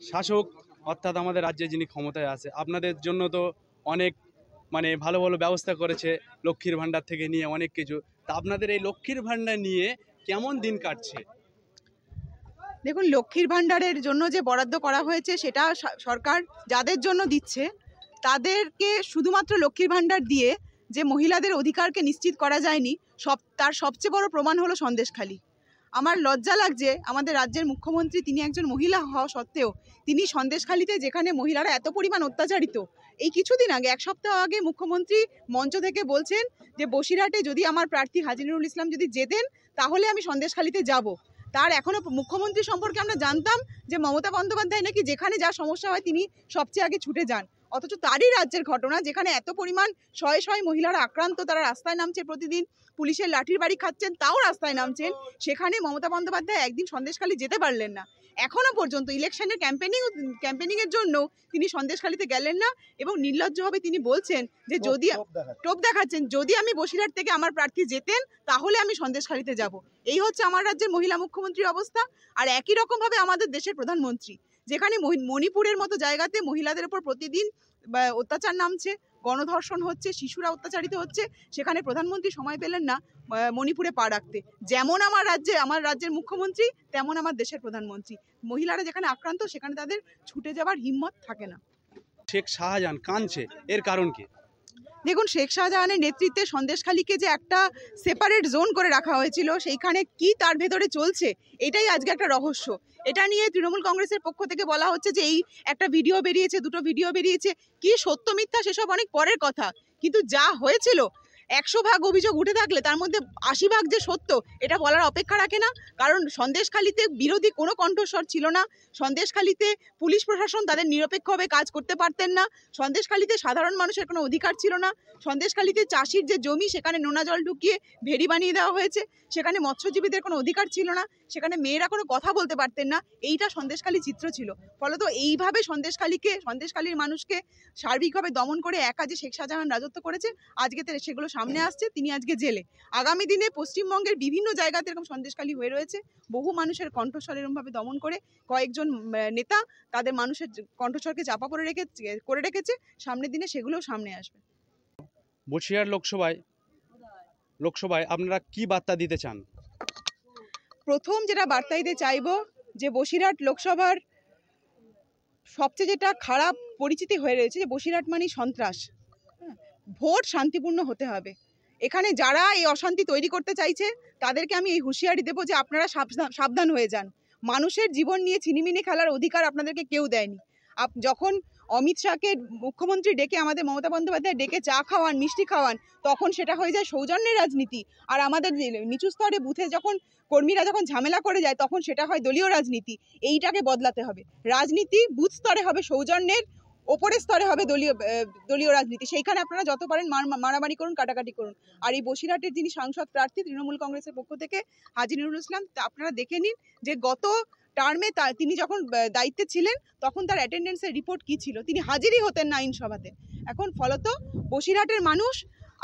শাসক অর্থাৎ আমাদের রাজ্যে যিনি ক্ষমতায় আছে, আপনাদের জন্য তো অনেক ভালো ভালো ব্যবস্থা করেছে, লক্ষ্মীর ভাণ্ডার থেকে নিয়ে অনেক কিছু। তা আপনাদের এই লক্ষ্মীর ভাণ্ডার নিয়ে কেমন দিন কাটছে? দেখুন, লক্ষ্মীর ভাণ্ডারের জন্য যে বরাদ্দ করা হয়েছে সেটা সরকার যাদের জন্য দিচ্ছে তাদেরকে শুধুমাত্র লক্ষ্মীর ভাণ্ডার দিয়ে যে মহিলাদের অধিকারকে নিশ্চিত করা যায়নি, তার সবচেয়ে বড় প্রমাণ হলো সন্দেশখালী। আমার লজ্জা লাগছে, আমাদের রাজ্যের মুখ্যমন্ত্রী তিনি একজন মহিলা হওয়া সত্ত্বেও তিনি সন্দেশখালীতে, যেখানে মহিলারা এত পরিমাণ অত্যাচারিত, এই কিছুদিন আগে, এক সপ্তাহ আগে মুখ্যমন্ত্রী মঞ্চ থেকে বলছেন যে বসিরহাটে যদি আমার প্রার্থী হাজী নুরুল ইসলাম যদি জেতেন তাহলে আমি সন্দেশখালীতে যাব। তার এখনো মুখ্যমন্ত্রী সম্পর্কে আমরা জানতাম যে মমতা বন্দ্যোপাধ্যায় নাকি যেখানে যা সমস্যা হয় তিনি সবচেয়ে আগে ছুটে যান, অথচ তারই রাজ্যের ঘটনা যেখানে এত পরিমাণ শয়ে শয়ে মহিলারা আক্রান্ত, তারা রাস্তায় নামছে প্রতিদিন, পুলিশের লাঠির বাড়ি খাচ্ছেন তাও রাস্তায় নামছেন, সেখানে মমতা বন্দ্যোপাধ্যায় একদিন সন্দেশখালী যেতে পারলেন না। এখনো পর্যন্ত ইলেকশনের ক্যাম্পেনিংয়ের জন্য তিনি সন্দেশখালীতে গেলেন না এবং নির্লজ্জভাবে তিনি বলছেন যে যদি টোপ দেখাচ্ছেন, যদি আমি বসিরহাট থেকে আমার প্রার্থী জেতেন তাহলে আমি সন্দেশখালীতে যাব। এই হচ্ছে আমার রাজ্যের মহিলা মুখ্যমন্ত্রীর অবস্থা। আর একই রকমভাবে আমাদের দেশের প্রধানমন্ত্রী, যেখানে মণিপুরের মতো জায়গাতে মহিলাদের উপর প্রতিদিন অত্যাচার নামছে, গণধর্ষণ হচ্ছে, শিশুরা অত্যাচারিত হচ্ছে, সেখানে প্রধানমন্ত্রী সময় পেলেন না মণিপুরে পা রাখতে। যেমন আমার রাজ্যের মুখ্যমন্ত্রী তেমন আমার দেশের প্রধানমন্ত্রী, মহিলারা যেখানে আক্রান্ত সেখানে তাদের ছুটে যাওয়ার হিম্মত থাকে না। শেখ শাহজাহান কাঁদছে, এর কারণ কি? দেখুন, শেখ শাহজাহানের নেতৃত্বে সন্দেশখালীকে যে একটা সেপারেট জোন করে রাখা হয়েছিল, সেইখানে কি তার ভেতরে চলছে এটাই আজকে একটা রহস্য। এটা নিয়ে তৃণমূল কংগ্রেসের পক্ষ থেকে বলা হচ্ছে যে এই একটা ভিডিও বেরিয়েছে, দুটো ভিডিও বেরিয়েছে, কি সত্য মিথ্যা সেসব অনেক পরের কথা, কিন্তু যা হয়েছিল 100 ভাগ অভিযোগ উঠে থাকলে তার মধ্যে 80 ভাগ যে সত্য এটা বলার অপেক্ষা রাখে না। কারণ সন্দেশখালীতে বিরোধী কোনো কণ্ঠস্বর ছিল না, সন্দেশখালীতে পুলিশ প্রশাসন তাদের নিরপেক্ষভাবে কাজ করতে পারতেন না, সন্দেশখালীতে সাধারণ মানুষের কোনো অধিকার ছিল না, সন্দেশখালীতে চাষির যে জমি সেখানে নোনা জল ঢুকিয়ে ভেড়ি বানিয়ে দেওয়া হয়েছে, সেখানে মৎস্যজীবীদের কোনো অধিকার ছিল না, সেখানে মেয়েরা কোনো কথা বলতে পারতেন না, এইটা সন্দেশখালী চিত্র ছিল। ফলত এইভাবে সন্দেশখালীর মানুষকে সার্বিকভাবে দমন করে একা যে শেখ শাহজাহান রাজত্ব করেছে, আজকে সেগুলো সামনে আসছে, তিনি আজকে জেলে। আগামী দিনে পশ্চিমবঙ্গের বিভিন্ন জায়গাতে এরকম সন্দেশখালী হয়ে রয়েছে, বহু মানুষের কণ্ঠস্বর এরকমভাবে দমন করে কয়েকজন নেতা তাদের মানুষের কণ্ঠস্বরকে চাপা করে রেখেছে, সামনের দিনে সেগুলোও সামনে আসবে। বসিরহাট লোকসভায় আপনারা কি বার্তা দিতে চান? প্রথম যেটা বার্তা দিতে চাইব যে বসিরহাট লোকসভার সবচেয়ে যেটা খারাপ পরিচিতি হয়ে রয়েছে যে বসিরহাট মানেই সন্ত্রাস। ভোট শান্তিপূর্ণ হতে হবে। এখানে যারা এই অশান্তি তৈরি করতে চাইছে তাদেরকে আমি এই হুঁশিয়ারি দেবো যে আপনারা সাবধান হয়ে যান। মানুষের জীবন নিয়ে ছিনিমিনি খেলার অধিকার আপনাদেরকে কেউ দেয়নি। যখন অমিত শাহকে মুখ্যমন্ত্রী ডেকে, আমাদের মমতা বন্দ্যোপাধ্যায় ডেকে চা খাওয়ান, মিষ্টি খাওয়ান, তখন সেটা হয়ে যায় সৌজন্যের রাজনীতি। আর আমাদের নিচু স্তরে বুথে যখন কর্মীরা যখন ঝামেলা করে যায় তখন সেটা হয় দলীয় রাজনীতি। এইটাকে বদলাতে হবে। রাজনীতি বুথ স্তরে হবে সৌজন্যের, ওপরের স্তরে হবে দলীয় রাজনীতি। সেইখানে আপনারা যত পারেন মারামারি করুন, কাটাকাটি করুন। আর এই বসিরহাটের যিনি সাংসদ প্রার্থী তৃণমূল কংগ্রেসের পক্ষ থেকে হাজী নুরুল ইসলাম, আপনারা দেখে নিন যে গত টার্মে তিনি যখন দায়িত্বে ছিলেন তখন তার অ্যাটেন্ডেন্সের রিপোর্ট কি ছিল, তিনি হাজিরই হতেন না আইনসভাতে। এখন ফলত বসিরহাটের মানুষ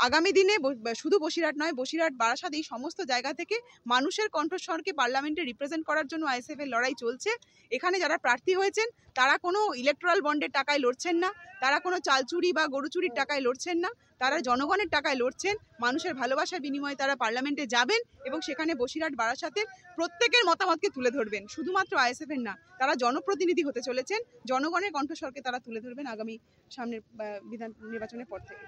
আগামী দিনে, শুধু বসিরহাট নয়, বসিরহাট, বারাসাত, এই সমস্ত জায়গা থেকে মানুষের কণ্ঠস্বরকে পার্লামেন্টে রিপ্রেজেন্ট করার জন্য আইএসএফ এর লড়াই চলছে। এখানে যারা প্রার্থী হয়েছেন তারা কোনো ইলেকট্রাল বন্ডের টাকায় লড়ছেন না, তারা কোনো চাল চুরি বা গরু চুরির টাকায় লড়ছেন না, তারা জনগণের টাকায় লড়ছেন। মানুষের ভালোবাসার বিনিময়ে তারা পার্লামেন্টে যাবেন এবং সেখানে বসিরহাট, বারাসাতের প্রত্যেকের মতামতকে তুলে ধরবেন, শুধুমাত্র আইএসএফ এর না। তারা জনপ্রতিনিধি হতে চলেছেন, জনগণের কণ্ঠস্বরকে তারা তুলে ধরবেন আগামী সামনের বিধান নির্বাচনের পর থেকে।